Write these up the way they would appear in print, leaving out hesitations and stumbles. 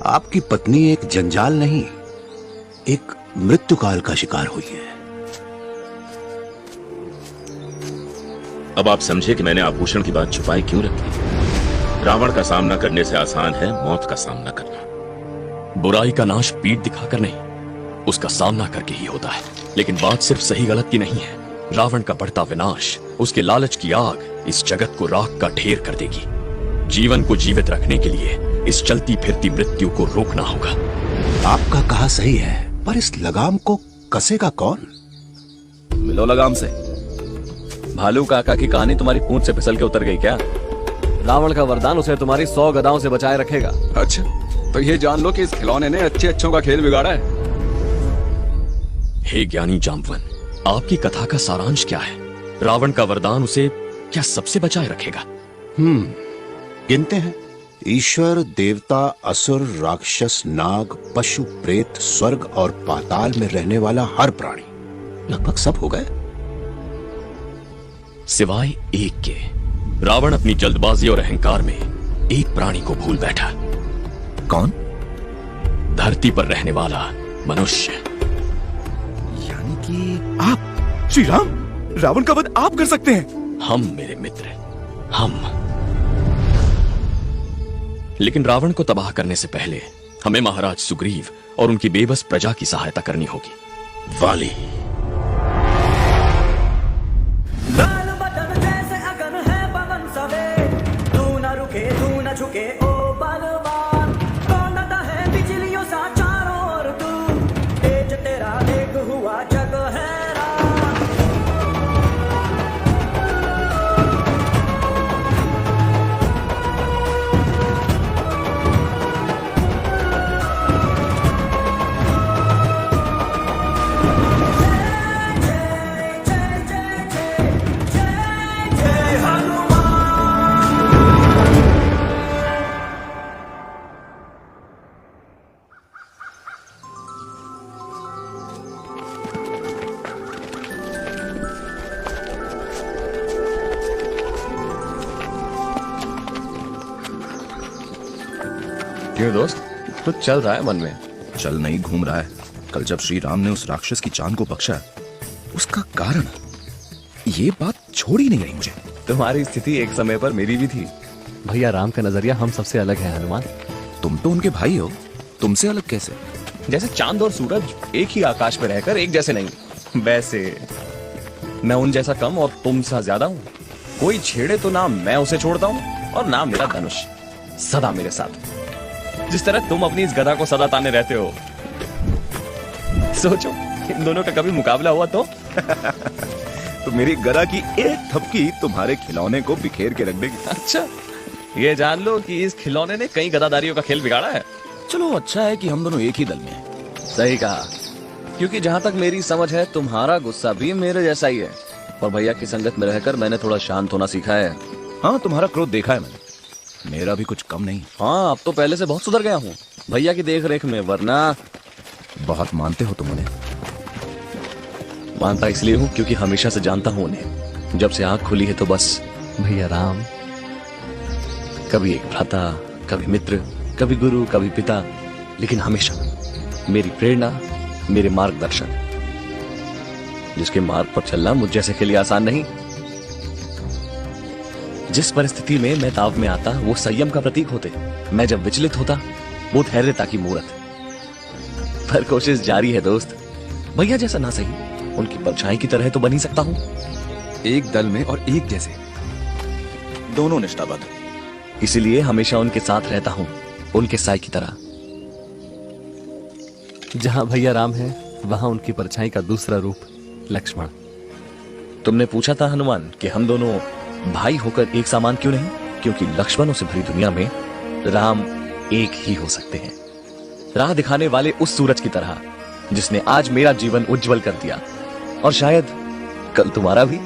आपकी पत्नी एक जंजाल नहीं, एक मृत्युकाल का शिकार हुई है। अब आप समझे कि मैंने आभूषण की बात छुपाई क्यों रखी। रावण का सामना करने से आसान है मौत का सामना करना। बुराई का नाश पीठ दिखाकर नहीं, उसका सामना करके ही होता है। लेकिन बात सिर्फ सही गलत की नहीं है। रावण का बढ़ता विनाश, उसके लालच की आग इस जगत को राख का ढेर कर देगी। जीवन को जीवित रखने के लिए इस चलती फिरती मृत्यु को रोकना होगा। आपका कहा सही है, पर इस लगाम को कसेगा कौन? मिलो लगाम से। भालू काका की कहानी तुम्हारी पूंछ से फिसल के उतर गई क्या? रावण का वरदान उसे तुम्हारी 100 गदाओं से बचाए रखेगा। अच्छा, तो ये जान लो कि इस खिलौने ने अच्छे अच्छों का खेल बिगाड़ा है। हे ज्ञानी जाम्बवन, आपकी कथा का सारांश क्या है? रावण का वरदान उसे क्या सबसे बचाए रखेगा? गिनते हैं। ईश्वर, देवता, असुर, राक्षस, नाग, पशु, प्रेत, स्वर्ग और पाताल में रहने वाला हर प्राणी, लगभग सब हो गए सिवाय एक के। रावण अपनी जल्दबाजी और अहंकार में एक प्राणी को भूल बैठा। कौन? धरती पर रहने वाला मनुष्य। यानी कि आप श्री राम, रावण का वध आप कर सकते हैं? हम मेरे मित्र, हम। लेकिन रावण को तबाह करने से पहले हमें महाराज सुग्रीव और उनकी बेबस प्रजा की सहायता करनी होगी। वाली। क्यों दोस्त, कुछ चल रहा है मन में? चल नहीं, घूम रहा है। कल जब श्री राम ने उस राक्षस की जान को बख्शा, उसका कारण, ये बात छोड़ ही नहीं रही मुझे। तुम्हारी स्थिति एक समय पर मेरी भी थी। भैया राम का नजरिया हम सबसे अलग है हनुमान। तुम तो उनके भाई हो, तुमसे अलग कैसे? जैसे चांद और सूरज एक ही आकाश में रहकर एक जैसे नहीं, वैसे मैं उन जैसा कम और तुम सा ज्यादा हूँ। कोई छेड़े तो ना मैं उसे छोड़ता हूँ और ना मेरा धनुष सदा मेरे साथ। जिस तरह तुम अपनी इस गदा को सदा ताने रहते हो, सोचो इन दोनों का कभी मुकाबला हुआ तो? तो मेरी गदा की एक थपकी तुम्हारे खिलौने को बिखेर के रख देगी। अच्छा, ये जान लो कि इस खिलौने ने कई गदादारियों का खेल बिगाड़ा है। चलो अच्छा है कि हम दोनों एक ही दल में हैं। सही कहा, क्योंकि जहाँ तक मेरी समझ है तुम्हारा गुस्सा भी मेरे जैसा ही है। और भैया की संगत में रहकर मैंने थोड़ा शांत होना सीखा है। हाँ, तुम्हारा क्रोध देखा है मैंने, मेरा भी कुछ कम नहीं। हाँ, अब तो पहले से बहुत सुधर गया हूँ भैया की देख रेख में, वरना। बहुत मानते हो तुम उन्हें? मानता इसलिए हूँ क्योंकि हमेशा से जानता हूँ उन्हें। जब से आंख खुली है तो बस भैया राम, कभी एक भ्राता, कभी मित्र, कभी गुरु, कभी पिता, लेकिन हमेशा मेरी प्रेरणा, मेरे मार्गदर्शक, जिसके मार्ग पर चलना मुझ जैसे के लिए आसान नहीं। जिस परिस्थिति में मैं दाव में आता वो संयम का प्रतीक होते, मैं जब विचलित होता वो धैर्यता की मूर्त। पर कोशिश जारी है दोस्त, भैया जैसा ना सही उनकी परछाई की तरह तो बन ही सकता हूँ। एक दल में और एक जैसे, दोनों निष्ठाबद्ध, इसीलिए हमेशा उनके साथ रहता हूँ, उनके साई की तरह। जहां भैया राम है वहां उनकी परछाई का दूसरा रूप लक्ष्मण। तुमने पूछा था हनुमान कि हम दोनों भाई होकर एक समान क्यों नहीं? क्योंकि लक्ष्मणों से भरी दुनिया में राम एक ही हो सकते हैं, राह दिखाने वाले उस सूरज की तरह जिसने आज मेरा जीवन उज्जवल कर दिया और शायद कल तुम्हारा भी।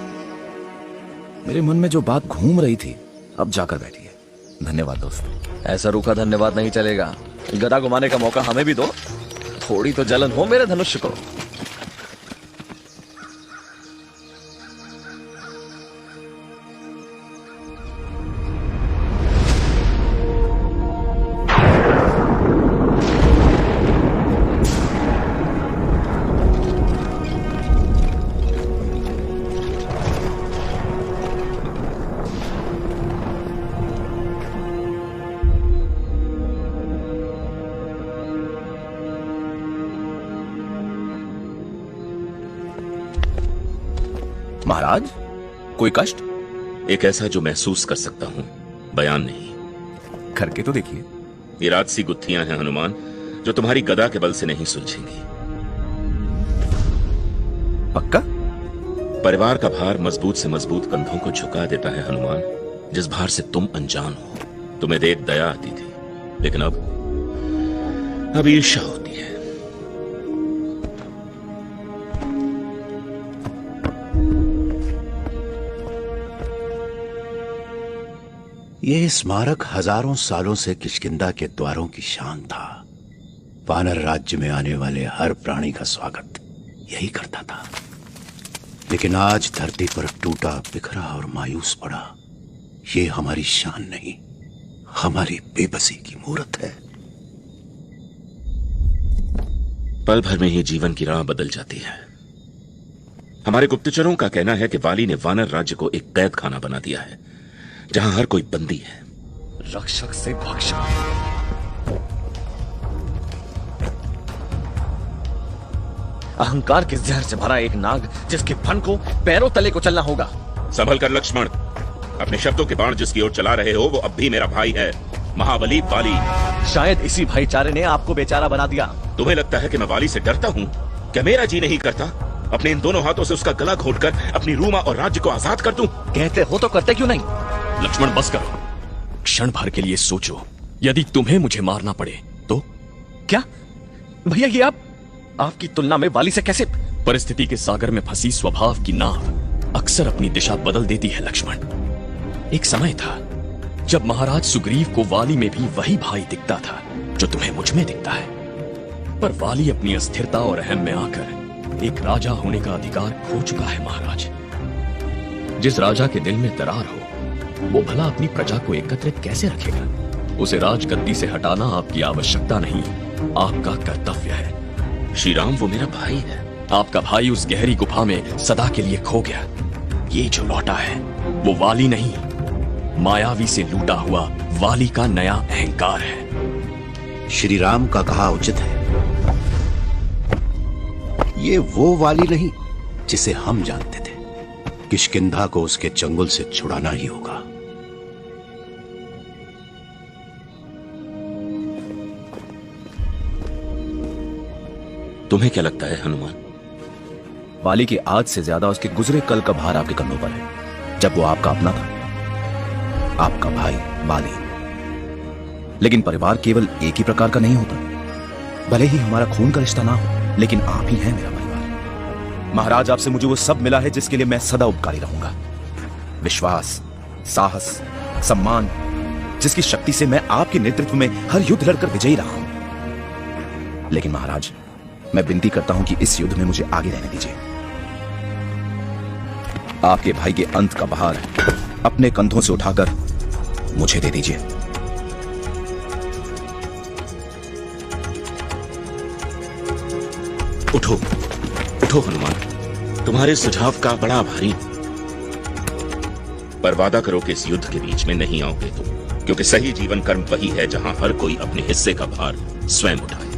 मेरे मन में जो बात घूम रही थी अब जाकर बैठी है। धन्यवाद दोस्त। ऐसा रूखा धन्यवाद नहीं चलेगा, गदा घुमाने का मौका हमें भी दो, थोड़ी तो जलन हो मेरे धनुष को। महाराज, कोई कष्ट? एक ऐसा जो महसूस कर सकता हूं, बयान नहीं। करके तो देखिए। ये राजसी गुत्थियां हैं हनुमान, जो तुम्हारी गदा के बल से नहीं सुलझेंगी। पक्का? परिवार का भार मजबूत से मजबूत कंधों को झुका देता है हनुमान, जिस भार से तुम अनजान हो। तुम्हें देख दया आती थी, लेकिन अब ईर्ष्या होती है। यह स्मारक हजारों सालों से किष्किंधा के द्वारों की शान था। वानर राज्य में आने वाले हर प्राणी का स्वागत यही करता था। लेकिन आज धरती पर टूटा बिखरा और मायूस पड़ा, ये हमारी शान नहीं, हमारी बेबसी की मूरत है। पल भर में ही जीवन की राह बदल जाती है। हमारे गुप्तचरों का कहना है कि वाली ने वानर राज्य को एक कैद खाना बना दिया है, जहां हर कोई बंदी है। रक्षक से भक्षक। अहंकार के जहर से भरा एक नाग, जिसके फन को पैरों तले को चलना होगा। संभल कर लक्ष्मण, अपने शब्दों के बाण जिसकी ओर चला रहे हो वो अब भी मेरा भाई है, महाबली वाली। शायद इसी भाईचारे ने आपको बेचारा बना दिया। तुम्हें लगता है कि मैं वाली से डरता हूं? क्या मेरा जी नहीं करता अपने इन दोनों हाथों से उसका गला घोटकर अपनी रूमा और राज्य को आजाद कर दूं? कहते हो तो करते क्यों नहीं? लक्ष्मण बस करो, क्षण भर के लिए सोचो। यदि तुम्हें मुझे मारना पड़े तो? क्या भैया, ये आपकी तुलना में वाली से कैसे? परिस्थिति के सागर में फंसी स्वभाव की नाव अक्सर अपनी दिशा बदल देती है लक्ष्मण। एक समय था जब महाराज सुग्रीव को वाली में भी वही भाई दिखता था जो तुम्हें मुझ में दिखता है। पर वाली अपनी अस्थिरता और अहम में आकर एक राजा होने का अधिकार खो चुका है महाराज। जिस राजा के दिल में दरार हो, वो भला अपनी प्रजा को एकत्रित कैसे रखेगा? उसे राजगद्दी से हटाना आपकी आवश्यकता नहीं, आपका कर्तव्य है। श्री राम, वो मेरा भाई है। आपका भाई उस गहरी गुफा में सदा के लिए खो गया। ये जो लौटा है वो वाली नहीं, मायावी से लूटा हुआ वाली का नया अहंकार है। श्री राम का कहा उचित है। ये वो वाली नहीं जिसे हम जानते थे। किष्किंधा को उसके चंगुल से छुड़ाना ही होगा। तुम्हें क्या लगता है हनुमान? वाली के आज से ज्यादा उसके गुजरे कल का भार आपके कंधों पर है, जब वो आपका अपना था, आपका भाई वाली। लेकिन परिवार केवल एक ही प्रकार का नहीं होता। भले ही हमारा खून का रिश्ता ना हो, लेकिन आप ही हैं मेरा परिवार। महाराज, आपसे मुझे वो सब मिला है जिसके लिए मैं सदा उपकारी रहूंगा। विश्वास, साहस, सम्मान, जिसकी शक्ति से मैं आपके नेतृत्व में हर युद्ध लड़कर विजयी रहा हूं। लेकिन महाराज, मैं विनती करता हूं कि इस युद्ध में मुझे आगे रहने दीजिए। आपके भाई के अंत का भार अपने कंधों से उठाकर मुझे दे दीजिए। उठो, उठो हनुमान, तुम्हारे सुझाव का बड़ा आभारी हूं। पर वादा करो कि इस युद्ध के बीच में नहीं आओगे तुम, क्योंकि सही जीवन कर्म वही है जहां हर कोई अपने हिस्से का भार स्वयं उठाए।